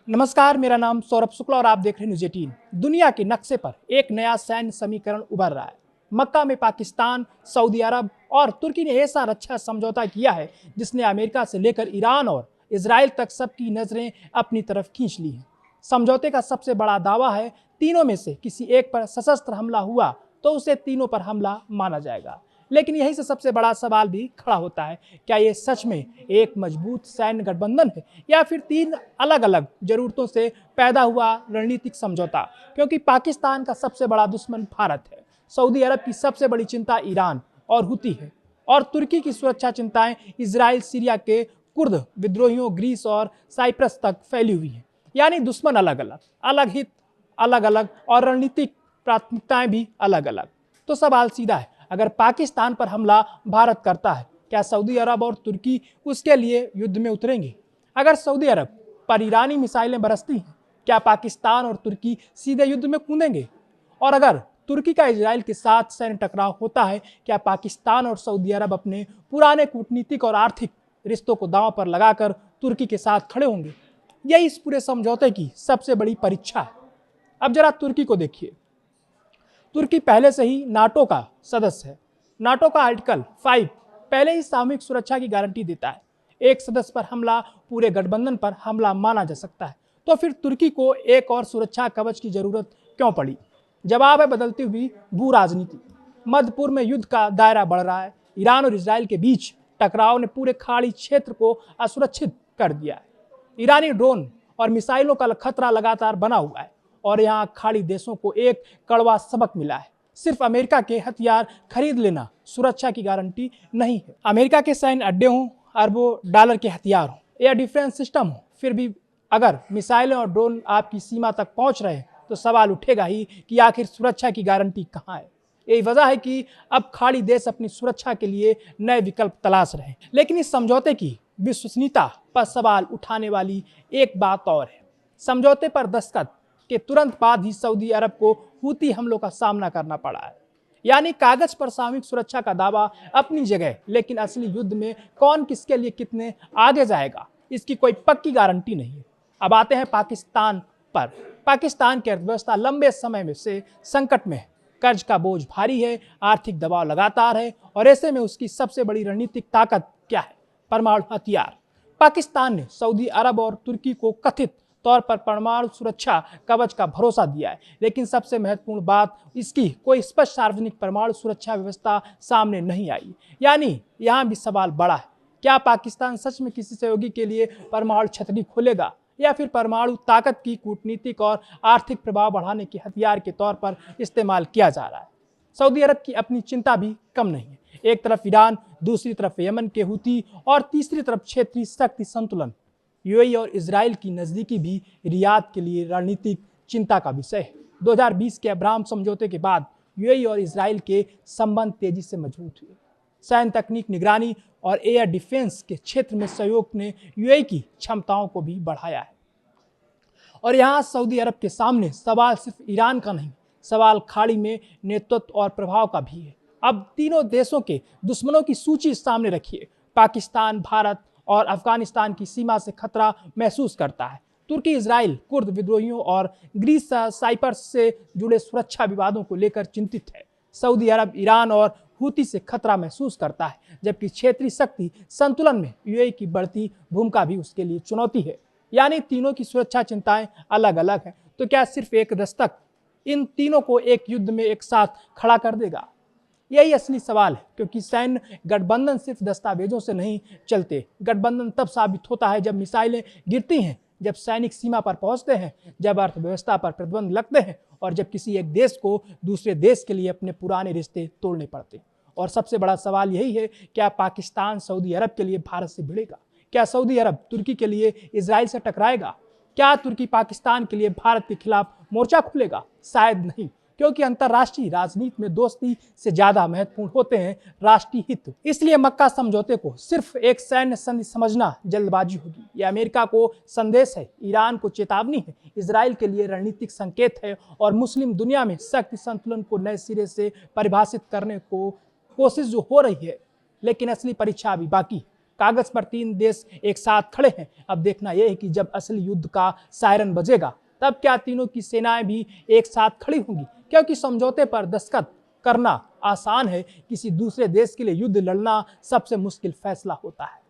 नमस्कार, मेरा नाम सौरभ शुक्ला और आप देख रहे हैं न्यूज़ 18। दुनिया के नक्शे पर एक नया सैन्य समीकरण उभर रहा है। मक्का में पाकिस्तान, सऊदी अरब और तुर्की ने ऐसा रक्षा समझौता किया है जिसने अमेरिका से लेकर ईरान और इजराइल तक सबकी नजरें अपनी तरफ खींच ली हैं। समझौते का सबसे बड़ा दावा है, तीनों में से किसी एक पर सशस्त्र हमला हुआ तो उसे तीनों पर हमला माना जाएगा। लेकिन यहीं से सबसे बड़ा सवाल भी खड़ा होता है, क्या ये सच में एक मजबूत सैन्य गठबंधन है या फिर तीन अलग अलग जरूरतों से पैदा हुआ रणनीतिक समझौता? क्योंकि पाकिस्तान का सबसे बड़ा दुश्मन भारत है, सऊदी अरब की सबसे बड़ी चिंता ईरान और हुती है, और तुर्की की सुरक्षा चिंताएं इजराइल, सीरिया के कुर्द विद्रोहियों, ग्रीस और साइप्रस तक फैली हुई हैं। यानी दुश्मन अलग अलग, अलग हित अलग अलग और रणनीतिक प्राथमिकताएं भी अलग अलग। तो सवाल सीधा है, अगर पाकिस्तान पर हमला भारत करता है, क्या सऊदी अरब और तुर्की उसके लिए युद्ध में उतरेंगे? अगर सऊदी अरब पर ईरानी मिसाइलें बरसती हैं, क्या पाकिस्तान और तुर्की सीधे युद्ध में कूदेंगे? और अगर तुर्की का इजराइल के साथ सैन्य टकराव होता है, क्या पाकिस्तान और सऊदी अरब अपने पुराने कूटनीतिक और आर्थिक रिश्तों को दांव पर लगाकर तुर्की के साथ खड़े होंगे? यही इस पूरे समझौते की सबसे बड़ी परीक्षा है। अब जरा तुर्की को देखिए। तुर्की पहले से ही नाटो का सदस्य है। नाटो का आर्टिकल 5 पहले ही सामूहिक सुरक्षा की गारंटी देता है। एक सदस्य पर हमला पूरे गठबंधन पर हमला माना जा सकता है। तो फिर तुर्की को एक और सुरक्षा कवच की जरूरत क्यों पड़ी? जवाब है बदलती हुई भू राजनीति। मध्य पूर्व में युद्ध का दायरा बढ़ रहा है। ईरान और इजराइल के बीच टकराव ने पूरे खाड़ी क्षेत्र को असुरक्षित कर दिया है। ईरानी ड्रोन और मिसाइलों का खतरा लगातार बना हुआ है और यहाँ खाड़ी देशों को एक कड़वा सबक मिला है, सिर्फ अमेरिका के हथियार खरीद लेना सुरक्षा की गारंटी नहीं है। अमेरिका के सैन्य अड्डे हों, अरबों डॉलर के हथियार हों, एयर डिफेंस सिस्टम हो, फिर भी अगर मिसाइलें और ड्रोन आपकी सीमा तक पहुंच रहे हैं तो सवाल उठेगा ही कि आखिर सुरक्षा की गारंटी कहाँ है। यही वजह है कि अब खाड़ी देश अपनी सुरक्षा के लिए नए विकल्प तलाश रहे हैं। लेकिन इस समझौते की विश्वसनीयता पर सवाल उठाने वाली एक बात और है। समझौते पर दस्तखत के तुरंत बाद ही सऊदी अरब को हूती हमलों का सामना करना पड़ा है। यानी कागज पर सामूहिक सुरक्षा का दावा अपनी जगह, लेकिन असली युद्ध में कौन किसके लिए कितने आगे जाएगा, इसकी कोई पक्की गारंटी नहीं है। अब आते हैं पाकिस्तान पर। पाकिस्तान की अर्थव्यवस्था लंबे समय में से संकट में है। कर्ज का बोझ भारी है, आर्थिक दबाव लगातार है, और ऐसे में उसकी सबसे बड़ी रणनीतिक ताकत क्या है? परमाणु हथियार। पाकिस्तान ने सऊदी अरब और तुर्की को कथित तौर पर परमाणु सुरक्षा कवच का भरोसा दिया है, लेकिन सबसे महत्वपूर्ण बात, इसकी कोई स्पष्ट सार्वजनिक परमाणु सुरक्षा व्यवस्था सामने नहीं आई। यानी यहाँ भी सवाल बड़ा है, क्या पाकिस्तान सच में किसी सहयोगी के लिए परमाणु छतरी खोलेगा, या फिर परमाणु ताकत की कूटनीतिक और आर्थिक प्रभाव बढ़ाने के हथियार के तौर पर इस्तेमाल किया जा रहा है? सऊदी अरब की अपनी चिंता भी कम नहीं है। एक तरफ ईरान, दूसरी तरफ यमन के हूती और तीसरी तरफ क्षेत्रीय शक्ति संतुलन। यूएई और इजराइल की नज़दीकी भी रियाद के लिए रणनीतिक चिंता का विषय है। 2020 के अब्राहम समझौते के बाद यूएई और इजराइल के संबंध तेजी से मजबूत हुए। सैन्य तकनीक, निगरानी और एयर डिफेंस के क्षेत्र में सहयोग ने यूएई की क्षमताओं को भी बढ़ाया है। और यहाँ सऊदी अरब के सामने सवाल सिर्फ ईरान का नहीं, सवाल खाड़ी में नेतृत्व और प्रभाव का भी है। अब तीनों देशों के दुश्मनों की सूची सामने रखिए। पाकिस्तान भारत और अफगानिस्तान की सीमा से खतरा महसूस करता है। तुर्की इजराइल कुर्द विद्रोहियों और ग्रीस साइप्रस से जुड़े सुरक्षा विवादों को लेकर चिंतित है। सऊदी अरब ईरान और हूती से खतरा महसूस करता है, जबकि क्षेत्रीय शक्ति संतुलन में यूएई की बढ़ती भूमिका भी उसके लिए चुनौती है। यानी तीनों की सुरक्षा चिंताएं अलग अलग हैं। तो क्या सिर्फ एक दस्तक इन तीनों को एक युद्ध में एक साथ खड़ा कर देगा? यही असली सवाल है, क्योंकि सैन्य गठबंधन सिर्फ दस्तावेजों से नहीं चलते। गठबंधन तब साबित होता है जब मिसाइलें गिरती हैं, जब सैनिक सीमा पर पहुंचते हैं, जब अर्थव्यवस्था पर प्रतिबंध लगते हैं, और जब किसी एक देश को दूसरे देश के लिए अपने पुराने रिश्ते तोड़ने पड़ते हैं। और सबसे बड़ा सवाल यही है, क्या पाकिस्तान सऊदी अरब के लिए भारत से भिड़ेगा? क्या सऊदी अरब तुर्की के लिए इजराइल से टकराएगा? क्या तुर्की पाकिस्तान के लिए भारत के खिलाफ मोर्चा खोलेगा? शायद नहीं, क्योंकि अंतर्राष्ट्रीय राजनीति में दोस्ती से ज्यादा महत्वपूर्ण होते हैं राष्ट्रीय हित। इसलिए मक्का समझौते को सिर्फ एक सैन्य संधि समझना जल्दबाजी होगी। यह अमेरिका को संदेश है, ईरान को चेतावनी है, इजराइल के लिए रणनीतिक संकेत है, और मुस्लिम दुनिया में शक्ति संतुलन को नए सिरे से परिभाषित करने को कोशिश जो हो रही है। लेकिन असली परीक्षा अभी बाकी। कागज पर 3 देश एक साथ खड़े हैं। अब देखना यह है कि जब असली युद्ध का सायरन बजेगा तब क्या तीनों की सेनाएं भी एक साथ खड़ी होंगी, क्योंकि समझौते पर दस्तखत करना आसान है, किसी दूसरे देश के लिए युद्ध लड़ना सबसे मुश्किल फैसला होता है।